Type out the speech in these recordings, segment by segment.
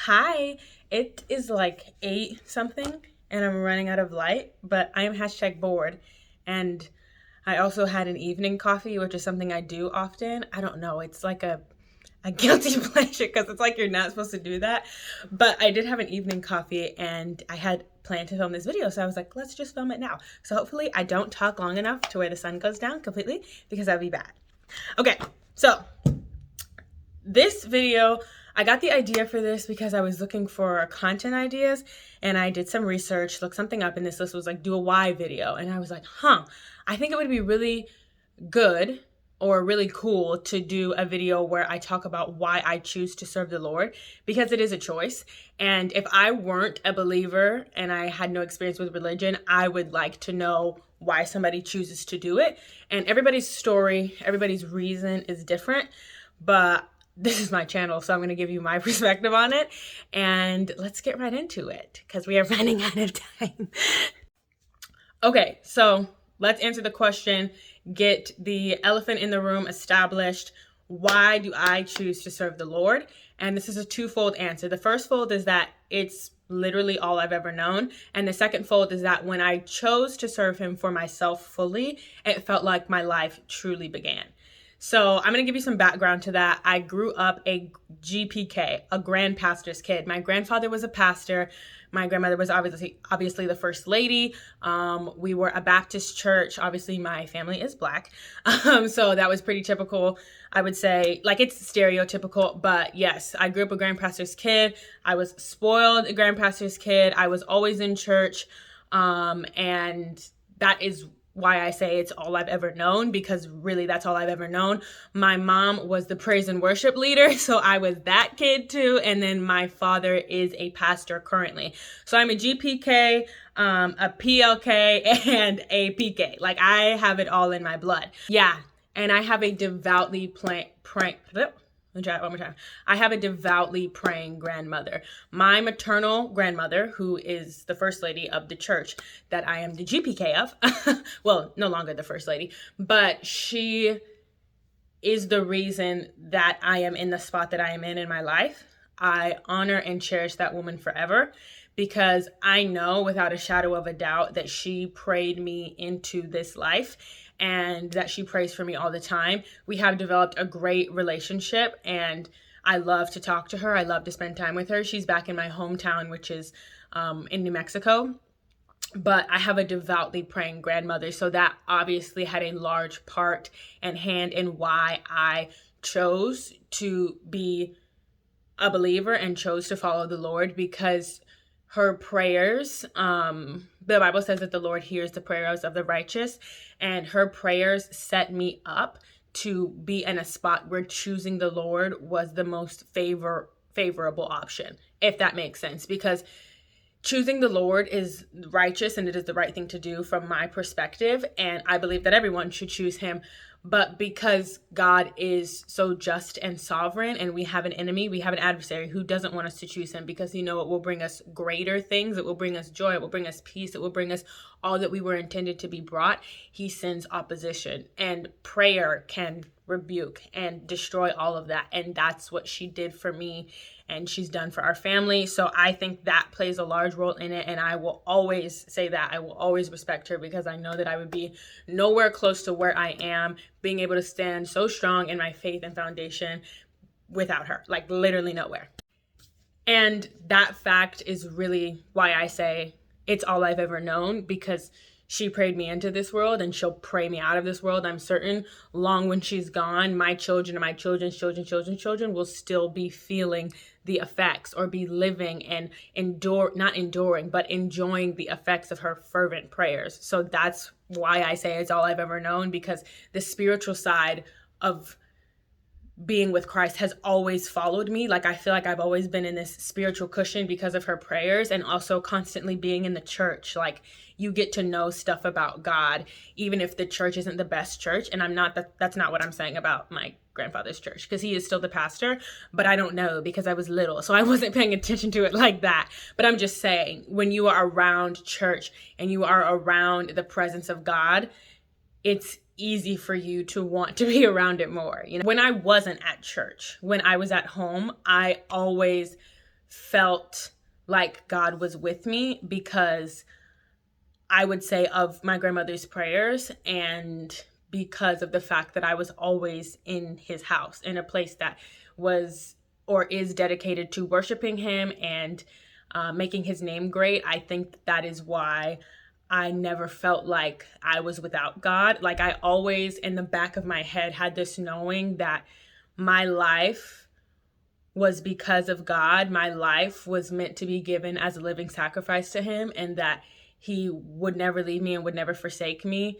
Hi, it is like 8 something and I'm running out of light, but I am hashtag bored. And I also had an evening coffee, which is something I do often. I don't know, it's like a guilty pleasure because it's like you're not supposed to do that. But I did have an evening coffee and I had planned to film this video. So I was like, let's just film it now. So hopefully I don't talk long enough to where the sun goes down completely because that would be bad. Okay, so this video, I got the idea for this because I was looking for content ideas and I did some research, looked something up, and this list was like, do a why video. And I was like, I think it would be really good or really cool to do a video where I talk about why I choose to serve the Lord, because it is a choice. And if I weren't a believer and I had no experience with religion, I would like to know why somebody chooses to do it. And everybody's story, everybody's reason is different, but this is my channel, so I'm going to give you my perspective on it. And let's get right into it because we are running out of time. Okay, so let's answer the question, get the elephant in the room established. Why do I choose to serve the Lord? And this is a twofold answer. The first fold is that it's literally all I've ever known. And the second fold is that when I chose to serve him for myself fully, it felt like my life truly began. So I'm going to give you some background to that. I grew up a GPK, a grand pastor's kid. My grandfather was a pastor. My grandmother was obviously the first lady. We were a Baptist church. Obviously, my family is Black. So that was pretty typical. I would say, like, it's stereotypical, but yes, I grew up a grand pastor's kid. I was spoiled a grand pastor's kid. I was always in church. And that is why I say it's all I've ever known, because really that's all I've ever known. My mom was the praise and worship leader, so I was that kid too. And then my father is a pastor currently. So I'm a GPK, a PLK, and a PK. Like, I have it all in my blood. Yeah, and I have a devoutly let me try it one more time. I have a devoutly praying grandmother. My maternal grandmother, who is the first lady of the church that I am the GPK of, well, no longer the first lady, but she is the reason that I am in the spot that I am in my life. I honor and cherish that woman forever, because I know without a shadow of a doubt that she prayed me into this life and that she prays for me all the time. We have developed a great relationship and I love to talk to her. I love to spend time with her. She's back in my hometown, which is in New Mexico. But I have a devoutly praying grandmother. So that obviously had a large part and hand in why I chose to be a believer and chose to follow the Lord, because her prayers, the Bible says that the Lord hears the prayers of the righteous, and her prayers set me up to be in a spot where choosing the Lord was the most favorable option, if that makes sense, because choosing the Lord is righteous and it is the right thing to do from my perspective, and I believe that everyone should choose him. But because God is so just and sovereign, and we have an enemy, we have an adversary who doesn't want us to choose him, because it will bring us greater things. It will bring us joy. It will bring us peace. It will bring us all that we were intended to be brought. He sends opposition, and prayer can rebuke and destroy all of that. And that's what she did for me, and she's done for our family. So I think that plays a large role in it. And I will always say that. I will always respect her, because I know that I would be nowhere close to where I am, being able to stand so strong in my faith and foundation without her, like literally nowhere. And that fact is really why I say it's all I've ever known, because she prayed me into this world and she'll pray me out of this world. I'm certain long when she's gone, my children and my children's children will still be feeling the effects, or be living and not enduring, but enjoying the effects of her fervent prayers. So that's why I say it's all I've ever known, because the spiritual side of being with Christ has always followed me. Like, I feel like I've always been in this spiritual cushion because of her prayers, and also constantly being in the church. Like, you get to know stuff about God, even if the church isn't the best church. And that's not what I'm saying about my grandfather's church, because he is still the pastor, but I don't know, because I was little, so I wasn't paying attention to it like that. But I'm just saying, when you are around church and you are around the presence of God, it's easy for you to want to be around it more. When I wasn't at church, when I was at home, I always felt like God was with me because I would say of my grandmother's prayers and because of the fact that I was always in his house, in a place that was or is dedicated to worshiping him and making his name great. I think that is why I never felt like I was without God. Like I always in the back of my head had this knowing that my life was because of God. My life was meant to be given as a living sacrifice to him, and that he would never leave me and would never forsake me.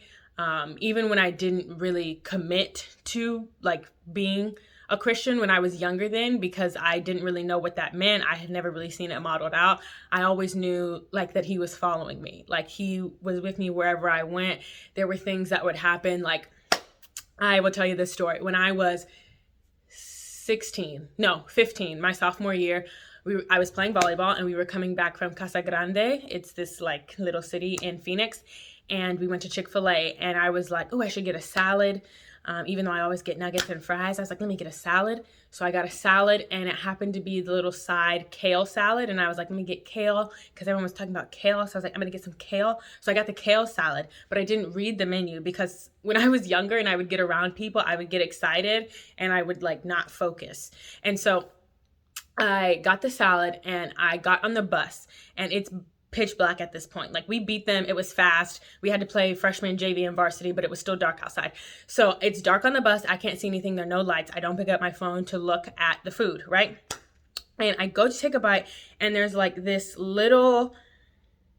Even when I didn't really commit to like being a Christian when I was younger then, because I didn't really know what that meant. I had never really seen it modeled out. I always knew like that he was following me. Like he was with me wherever I went. There were things that would happen. Like I will tell you this story. When I was 15, my sophomore year, I was playing volleyball and we were coming back from Casa Grande. It's this like little city in Phoenix. And we went to Chick-fil-A and I was like, oh, I should get a salad. Even though I always get nuggets and fries, I was like, let me get a salad. So I got a salad and it happened to be the little side kale salad. And I was like, let me get kale because everyone was talking about kale. So I was like, I'm going to get some kale. So I got the kale salad, but I didn't read the menu because when I was younger and I would get around people, I would get excited and I would like not focus. And so I got the salad and I got on the bus and it's pitch black at this point. Like we beat them. It was fast. We had to play freshman JV and varsity, but it was still dark outside. So it's dark on the bus. I can't see anything. There are no lights. I don't pick up my phone to look at the food, right? And I go to take a bite and there's like this little,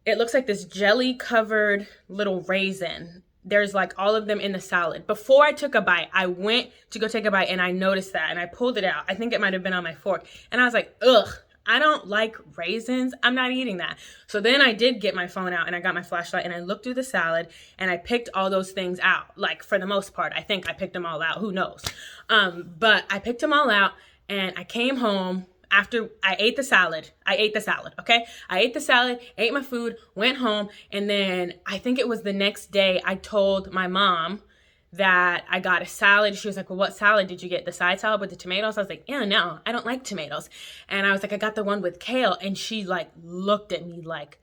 it looks like this jelly covered little raisin. There's like all of them in the salad. Before I took a bite, I went to go take a bite and I noticed that and I pulled it out. I think it might have been on my fork. And I was like, ugh, I don't like raisins. I'm not eating that. So then I did get my phone out and I got my flashlight and I looked through the salad and I picked all those things out. Like for the most part, I think I picked them all out. Who knows? But I picked them all out and I came home after I ate the salad. Okay? I ate the salad, ate my food, went home. And then I think it was the next day I told my mom that I got a salad. She was like, well, what salad did you get? The side salad with the tomatoes? I was like, yeah, no, I don't like tomatoes. And I was like, I got the one with kale. And she like looked at me like,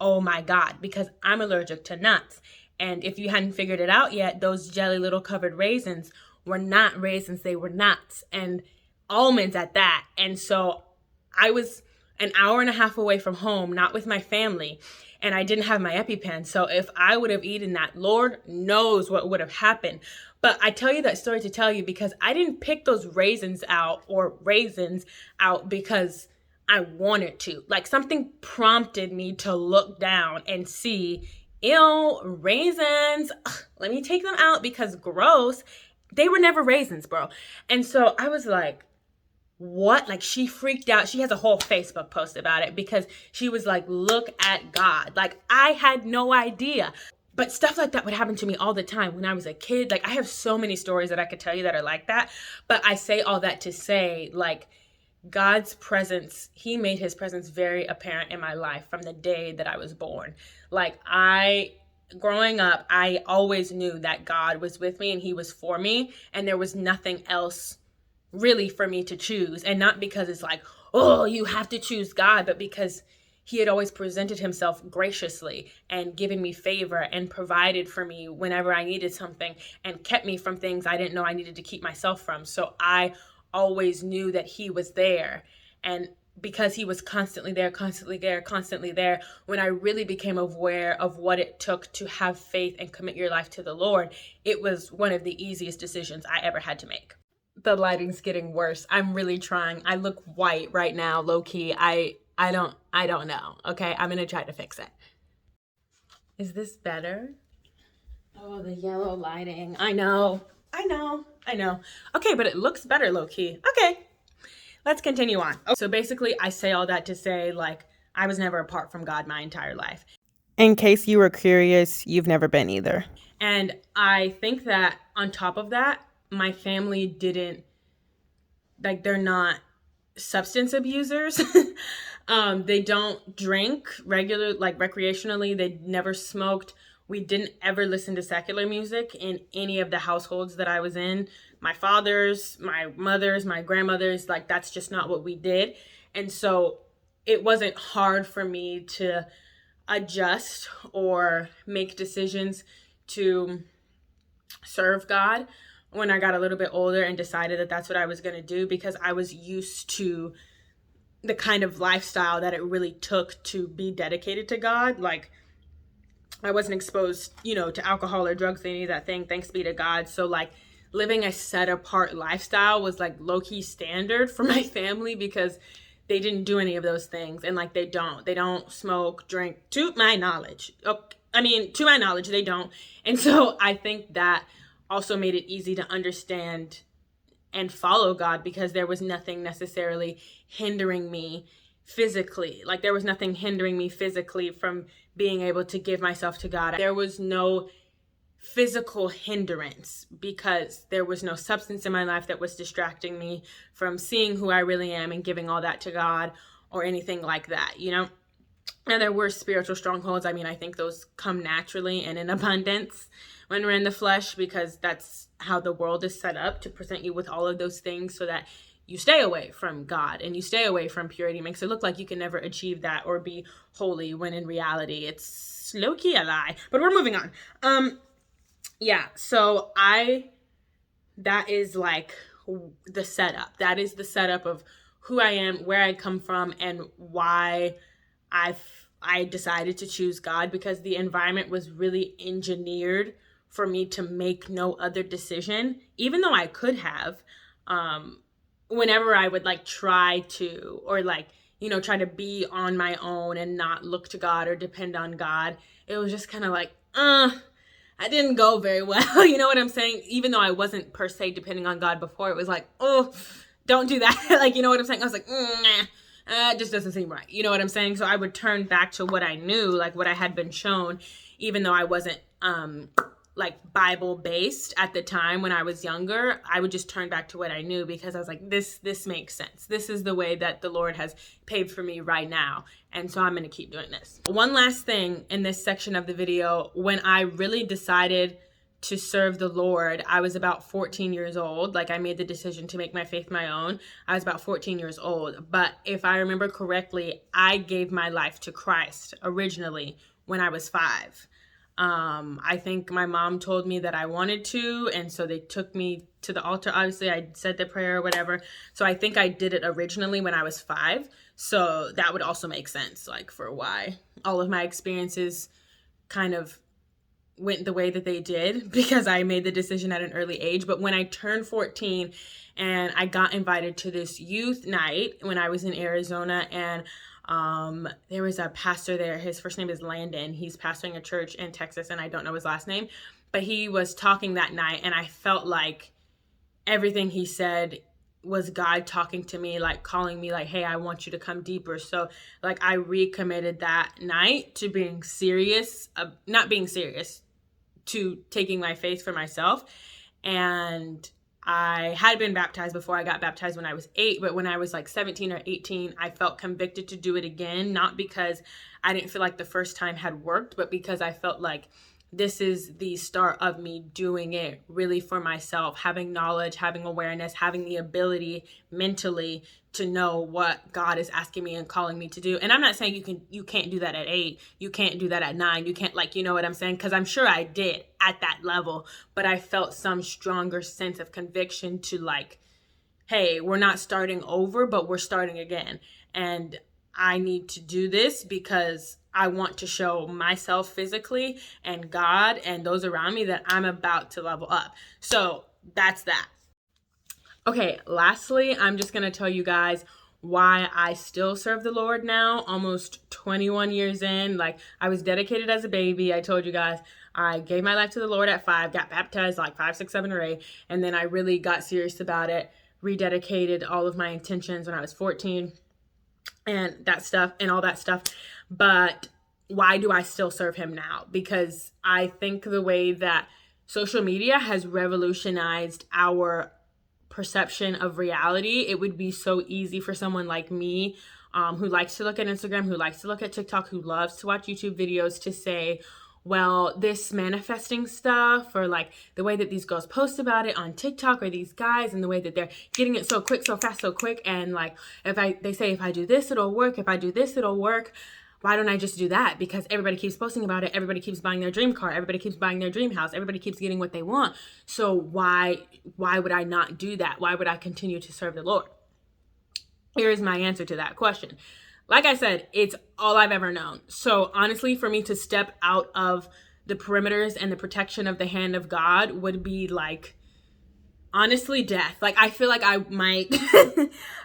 oh my God, because I'm allergic to nuts. And if you hadn't figured it out yet, those jelly little covered raisins were not raisins, they were nuts and almonds at that. And so I was an hour and a half away from home, not with my family, and I didn't have my EpiPen. So if I would have eaten that, Lord knows what would have happened. But I tell you that story to tell you because I didn't pick those raisins out because I wanted to. Like something prompted me to look down and see, ew, raisins. Ugh, let me take them out because gross. They were never raisins, bro. And so I was like, what? Like she freaked out. She has a whole Facebook post about it because she was like, look at God. Like I had no idea. But stuff like that would happen to me all the time when I was a kid. Like I have so many stories that I could tell you that are like that. But I say all that to say like God's presence, he made his presence very apparent in my life from the day that I was born. Like growing up, I always knew that God was with me and he was for me. And there was nothing else really for me to choose. And not because it's like, oh, you have to choose God, but because he had always presented himself graciously and given me favor and provided for me whenever I needed something and kept me from things I didn't know I needed to keep myself from. So I always knew that he was there. And because he was constantly there, when I really became aware of what it took to have faith and commit your life to the Lord, it was one of the easiest decisions I ever had to make. The lighting's getting worse. I'm really trying. I look white right now, low key. I don't know. Okay, I'm gonna try to fix it. Is this better? Oh, the yellow lighting. I know. Okay, but it looks better, low key. Okay, let's continue on. So basically, I say all that to say, like, I was never apart from God my entire life. In case you were curious, you've never been either. And I think that on top of that, my family didn't, like, they're not substance abusers. They don't drink recreationally. They never smoked. We didn't ever listen to secular music in any of the households that I was in. My father's, my mother's, my grandmother's, like, that's just not what we did. And so it wasn't hard for me to adjust or make decisions to serve God when I got a little bit older and decided that that's what I was going to do, because I was used to the kind of lifestyle that it really took to be dedicated to God. Like, I wasn't exposed, to alcohol or drugs or any of that thing, thanks be to God. So like living a set apart lifestyle was like low key standard for my family, because they didn't do any of those things. And like they don't smoke, drink, to my knowledge. To my knowledge, they don't. And so I think that also made it easy to understand and follow God, because there was nothing necessarily hindering me physically. Like there was nothing hindering me physically from being able to give myself to God. There was no physical hindrance, because there was no substance in my life that was distracting me from seeing who I really am and giving all that to God or anything like that, And there were spiritual strongholds. I mean, I think those come naturally and in abundance when we're in the flesh, because that's how the world is set up, to present you with all of those things so that you stay away from God and you stay away from purity. It makes it look like you can never achieve that or be holy, when in reality it's low-key a lie. But we're moving on. So that is like the setup. That is the setup of who I am, where I come from, and why I decided to choose God, because the environment was really engineered for me to make no other decision, even though I could have. Whenever I would like try to, or like, try to be on my own and not look to God or depend on God, it was just kind of like, I didn't go very well. You know what I'm saying? Even though I wasn't per se depending on God before, it was like, oh, don't do that. Like, you know what I'm saying? I was like, nah, it just doesn't seem right. You know what I'm saying? So I would turn back to what I knew, like what I had been shown, even though I wasn't, like Bible based at the time when I was younger. I would just turn back to what I knew, because I was like, this makes sense. This is the way that the Lord has paved for me right now. And so I'm going to keep doing this. One last thing in this section of the video, when I really decided to serve the Lord, I was about 14 years old. Like I made the decision to make my faith my own. I was about 14 years old. But if I remember correctly, I gave my life to Christ originally when I was 5. I think my mom told me that I wanted to, and so they took me to the altar. Obviously, I said the prayer or whatever. So I think I did it originally when I was 5. So that would also make sense, like, for why all of my experiences kind of went the way that they did, because I made the decision at an early age. But when I turned 14 and I got invited to this youth night when I was in Arizona, and there was a pastor there. His first name is Landon. He's pastoring a church in Texas, and I don't know his last name, but he was talking that night, and I felt like everything he said was God talking to me, like calling me, like, hey, I want you to come deeper. So like I recommitted that night to being serious, not being serious, to taking my faith for myself. And I had been baptized before. I got baptized when I was 8, but when I was like 17 or 18, I felt convicted to do it again, not because I didn't feel like the first time had worked, but because I felt like this is the start of me doing it really for myself, having knowledge, having awareness, having the ability mentally to know what God is asking me and calling me to do. And I'm not saying you can't do that at 8, you can't do that at 9, you can't, like, you know what I'm saying? Because I'm sure I did at that level, but I felt some stronger sense of conviction to like, hey, we're not starting over, but we're starting again. And I need to do this because I want to show myself physically and God and those around me that I'm about to level up. So that's that. Okay, lastly, I'm just going to tell you guys why I still serve the Lord now, almost 21 years in. Like, I was dedicated as a baby. I told you guys, I gave my life to the Lord at 5, got baptized like 5, 6, 7, or 8, and then I really got serious about it, rededicated all of my intentions when I was 14 and that stuff and all that stuff. But why do I still serve him now? Because I think the way that social media has revolutionized our perception of reality, it would be so easy for someone like me, who likes to look at Instagram, who likes to look at TikTok, who loves to watch YouTube videos, to say, well, this manifesting stuff, or like the way that these girls post about it on TikTok, or these guys, and the way that they're getting it so quick, so fast, so quick. And like, they say, if I do this, it'll work. If I do this, it'll work. Why don't I just do that? Because everybody keeps posting about it. Everybody keeps buying their dream car. Everybody keeps buying their dream house. Everybody keeps getting what they want. So why would I not do that? Why would I continue to serve the Lord? Here is my answer to that question. Like I said, it's all I've ever known. So honestly, for me to step out of the perimeters and the protection of the hand of God would be like, honestly, death. Like, I feel like I might,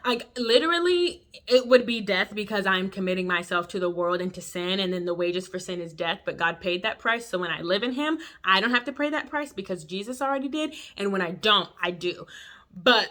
like, literally, it would be death, because I'm committing myself to the world and to sin, and then the wages for sin is death, but God paid that price. So when I live in him, I don't have to pay that price because Jesus already did, and when I don't, I do. But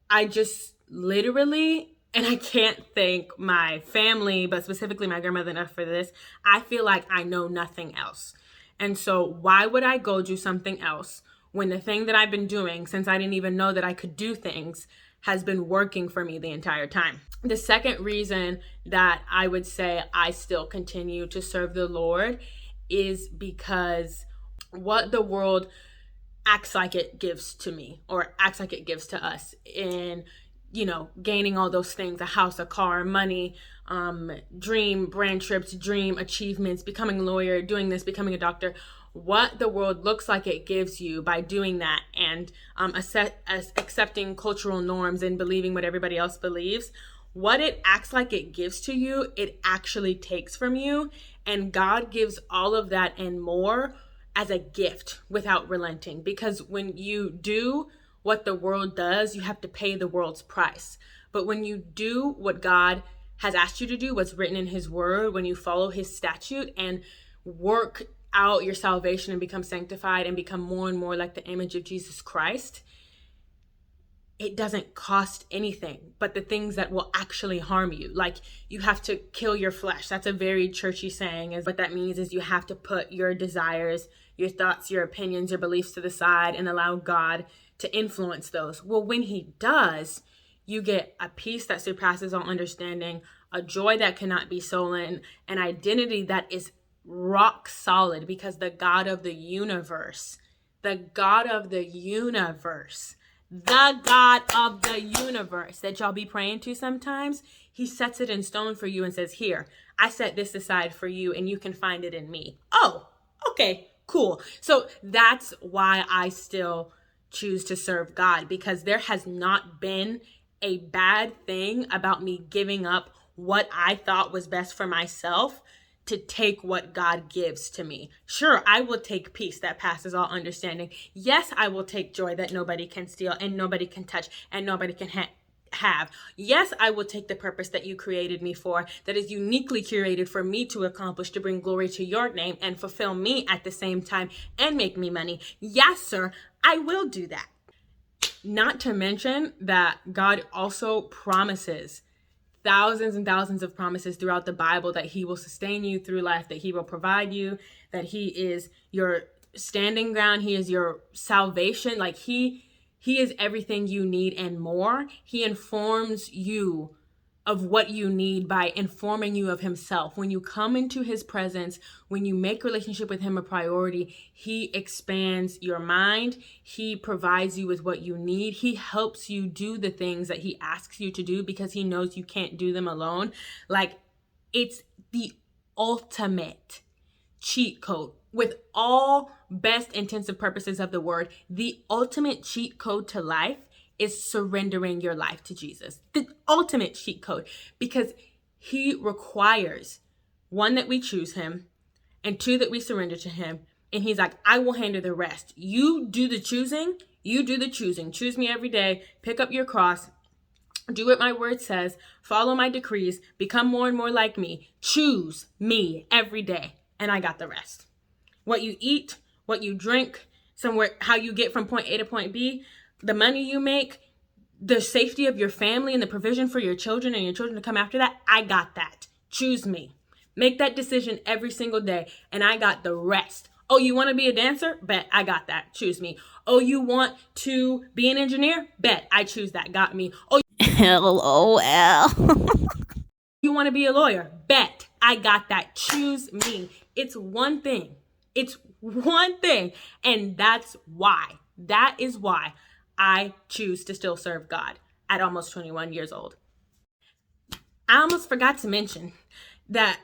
I just literally, and I can't thank my family, but specifically my grandmother, enough for this, I feel like I know nothing else. And so why would I go do something else when the thing that I've been doing since I didn't even know that I could do things has been working for me the entire time? The second reason that I would say I still continue to serve the Lord is because what the world acts like it gives to me, or acts like it gives to us, in, you know, gaining all those things, a house, a car, money, dream brand trips, dream achievements, becoming a lawyer, doing this, becoming a doctor. What the world looks like it gives you by doing that, and accepting cultural norms and believing what everybody else believes, what it acts like it gives to you, it actually takes from you. And God gives all of that and more as a gift without relenting. Because when you do what the world does, you have to pay the world's price. But when you do what God has asked you to do, what's written in his word, when you follow his statute and work out your salvation and become sanctified and become more and more like the image of Jesus Christ, it doesn't cost anything but the things that will actually harm you. Like, you have to kill your flesh. That's a very churchy saying. Is what that means is you have to put your desires, your thoughts, your opinions, your beliefs to the side and allow God to influence those. Well, when he does, you get a peace that surpasses all understanding, a joy that cannot be stolen, an identity that is rock solid, because the God of the universe, the God of the universe that y'all be praying to sometimes, he sets it in stone for you and says, here, I set this aside for you and you can find it in me. Oh, okay, cool. So that's why I still choose to serve God, because there has not been a bad thing about me giving up what I thought was best for myself to take what God gives to me. Sure, I will take peace that passes all understanding. Yes, I will take joy that nobody can steal and nobody can touch and nobody can have. Yes, I will take the purpose that you created me for, that is uniquely curated for me to accomplish, to bring glory to your name and fulfill me at the same time and make me money. Yes, sir, I will do that. Not to mention that God also promises thousands and thousands of promises throughout the Bible that he will sustain you through life, that he will provide you, that he is your standing ground, he is your salvation. Like, he is everything you need and more. He informs you of what you need by informing you of himself. When you come into his presence, when you make relationship with him a priority, he expands your mind. He provides you with what you need. He helps you do the things that he asks you to do because he knows you can't do them alone. Like, it's the ultimate cheat code. With all best intensive purposes of the word, the ultimate cheat code to life is surrendering your life to Jesus. The ultimate cheat code, because he requires, one, that we choose him, and two, that we surrender to him. And he's like, I will handle the rest. You do the choosing. You do the choosing. Choose me every day. Pick up your cross. Do what my word says. Follow my decrees. Become more and more like me. Choose me every day. And I got the rest. What you eat, what you drink, somewhere, how you get from point A to point B, the money you make, the safety of your family and the provision for your children and your children to come after that, I got that. Choose me. Make that decision every single day, and I got the rest. Oh, you want to be a dancer? Bet, I got that. Choose me. Oh, you want to be an engineer? Bet, I choose that. Got me. Oh, LOL. you want to be a lawyer? Bet, I got that. Choose me. It's one thing. It's one thing. And that is why I choose to still serve God at almost 21 years old. I almost forgot to mention that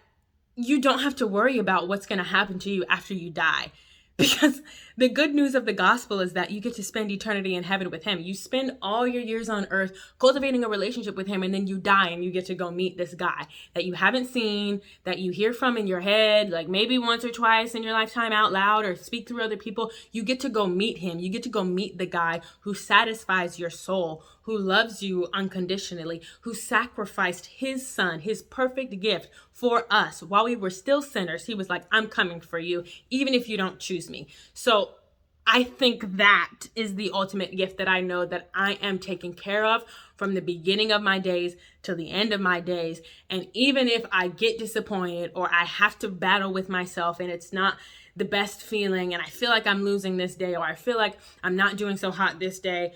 you don't have to worry about what's going to happen to you after you die. Because the good news of the gospel is that you get to spend eternity in heaven with him. You spend all your years on earth cultivating a relationship with him, and then you die and you get to go meet this guy that you haven't seen, that you hear from in your head, like maybe once or twice in your lifetime out loud or speak through other people. You get to go meet him. You get to go meet the guy who satisfies your soul, who loves you unconditionally, who sacrificed his son, his perfect gift for us. While we were still sinners, he was like, I'm coming for you, even if you don't choose me. So I think that is the ultimate gift that I know that I am taken care of from the beginning of my days to the end of my days. And even if I get disappointed or I have to battle with myself and it's not the best feeling and I feel like I'm losing this day or I feel like I'm not doing so hot this day,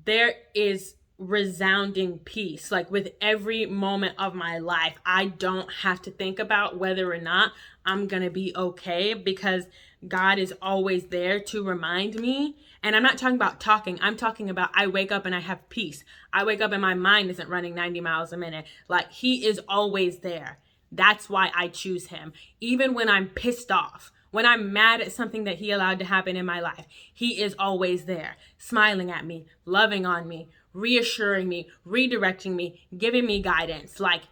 there is resounding peace. Like with every moment of my life, I don't have to think about whether or not I'm going to be okay, because God is always there to remind me. And I'm not talking about talking. I'm talking about I wake up and I have peace. I wake up and my mind isn't running 90 miles a minute. Like he is always there. That's why I choose him. Even when I'm pissed off, when I'm mad at something that he allowed to happen in my life, he is always there, smiling at me, loving on me, reassuring me, redirecting me, giving me guidance. Like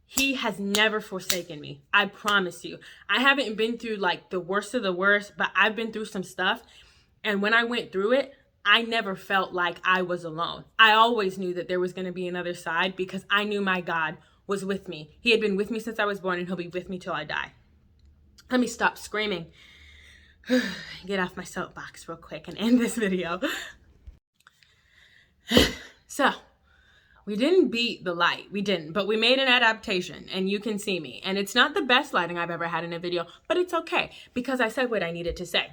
he has never forsaken me. I promise you. I haven't been through like the worst of the worst, but I've been through some stuff. And when I went through it, I never felt like I was alone. I always knew that there was going to be another side because I knew my God was with me. He had been with me since I was born and he'll be with me till I die. Let me stop screaming. Get off my soapbox real quick and end this video. So, we didn't beat the light. We didn't, but we made an adaptation and you can see me. And it's not the best lighting I've ever had in a video, but it's okay because I said what I needed to say.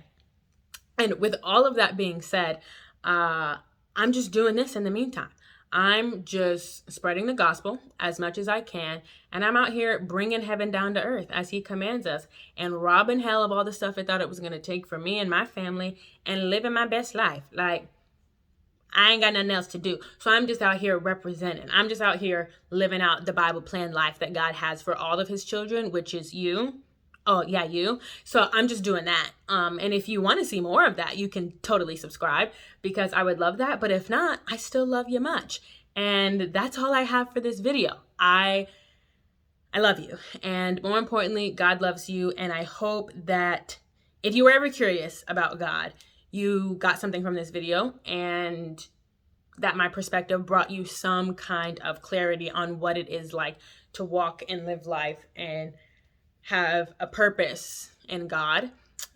And with all of that being said, I'm just doing this in the meantime. I'm just spreading the gospel as much as I can. And I'm out here bringing heaven down to earth as he commands us and robbing hell of all the stuff it thought it was going to take from me and my family and living my best life. Like, I ain't got nothing else to do. So I'm just out here representing. I'm just out here living out the Bible plan life that God has for all of his children, which is you. Oh, yeah, you. So I'm just doing that. And if you want to see more of that, you can totally subscribe because I would love that. But if not, I still love you much. And that's all I have for this video. I love you. And more importantly, God loves you. And I hope that if you were ever curious about God, you got something from this video and that my perspective brought you some kind of clarity on what it is like to walk and live life and have a purpose in God.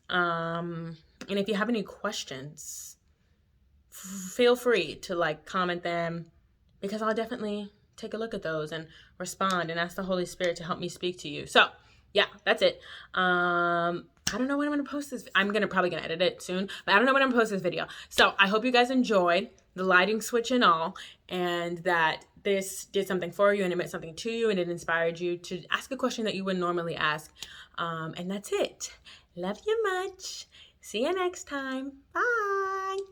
And if you have any questions, feel free to like comment them because I'll definitely take a look at those and respond and ask the Holy Spirit to help me speak to you. So yeah, that's it. I don't know when I'm going to post this. I'm probably going to edit it soon, but I don't know when I'm going to post this video. So I hope you guys enjoyed the lighting switch and all, and that this did something for you and it meant something to you and it inspired you to ask a question that you wouldn't normally ask. And that's it. Love you much. See you next time. Bye.